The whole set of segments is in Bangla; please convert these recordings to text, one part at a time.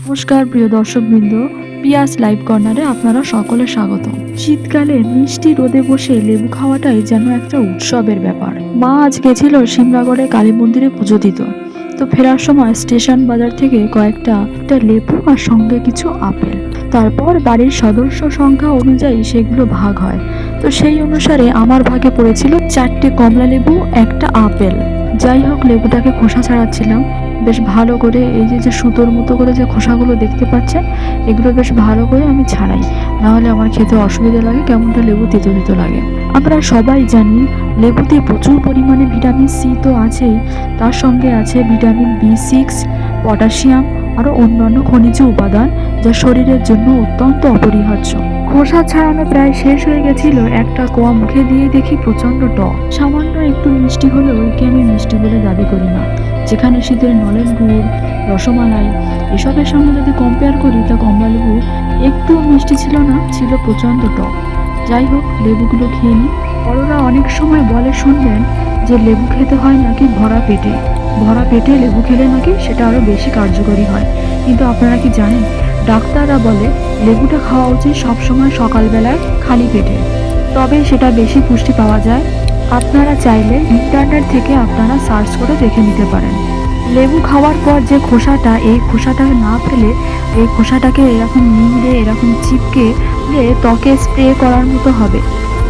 নমস্কার প্রিয় দর্শকবৃন্দ, পিয়াস লাইভ কর্নারে আপনারা সকলে স্বাগত। শীতকালে মিষ্টি রোদে বসে লেবু খাওয়াটাই যেন একটা উৎসবের ব্যাপার। মা আজ গেছিল সিমলাগড়ে কালী মন্দিরে পুজো দিত। তো ফেরার সময় স্টেশন বাজার থেকে কয়েকটা লেবু আর সঙ্গে কিছু আপেল, তারপর বাড়ির সদস্য সংখ্যা অনুযায়ী সেগুলো ভাগ হয়। তো সেই অনুসারে আমার ভাগে পড়েছিল 4টে কমলা লেবু, একটা আপেল। যাই হোক, লেবুটাকে খোসা ছাড়াচ্ছিলাম বেশ ভালো করে। এই যে সুতোর মতো করে যে খোসাগুলো দেখতে পাচ্ছেন, এগুলো বেশ ভালো করে আমি ছাড়াই, নাহলে আমার খেতে অসুবিধা লাগে, কেমনটা লেবু তেতো তেতো লাগে। আমরা সবাই জানি লেবুতে প্রচুর পরিমাণে ভিটামিন সি তো আছেই, তার সঙ্গে আছে ভিটামিন B6, পটাশিয়াম, আরও অন্যান্য খনিজ উপাদান, যা শরীরের জন্য অত্যন্ত অপরিহার্য। খোসা ছাড়ানো প্রায় শেষ হয়ে গেছিল, একটা কোয়া মুখে দিয়ে দেখি প্রচণ্ড টক। সামান্য একটু মিষ্টি হলেও একে আমি মিষ্টি বলে দাবি করি না। যেখানে শীতের নলেন গুড়, রসমালাই এসবের সঙ্গে যদি কম্পেয়ার করি, তা কমলা লেবু একটু মিষ্টি ছিল না, ছিল প্রচণ্ড টক। যাই হোক, লেবুগুলো খেয়ে নিই। বড়রা অনেক সময় বলে শুনবেন যে লেবু খেতে হয় নাকি ভরা পেটে, ভরা পেটে লেবু খেলে নাকি সেটা আরও বেশি কার্যকরী হয়। কিন্তু আপনারা কি জানেন, ডাক্তাররা বলে লেবুটা খাওয়া উচিত সবসময় সকালবেলায় খালি পেটে, তবে সেটা বেশি পুষ্টি পাওয়া যায়। আপনারা চাইলে ইন্টারনেট থেকে আপনারা সার্চ করে দেখে নিতে পারেন। লেবু খাওয়ার পর যে খোসাটা, এই খোসাটাকে না ফেলে এই খোসাটাকে এরকম নিংড়ে এরকম চিপকে ত্বকে স্প্রে করার মতো হবে।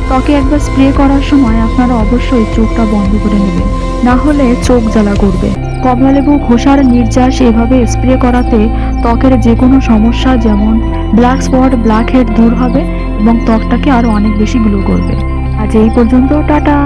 ত্বকে একবার স্প্রে করার সময় আপনারা অবশ্যই চোখটা বন্ধ করে নেবেন, না হলে চোখ জ্বালা করবে। কমলালেবু খোসার নির্যাস এভাবে স্প্রে করাতে ত্বকের যে কোনো সমস্যা, যেমন ব্ল্যাক স্পট, ব্ল্যাক হেড দূর হবে এবং ত্বকটাকে আরও অনেক বেশি গ্লো করবে। আজ এই পর্যন্ত, টাটা।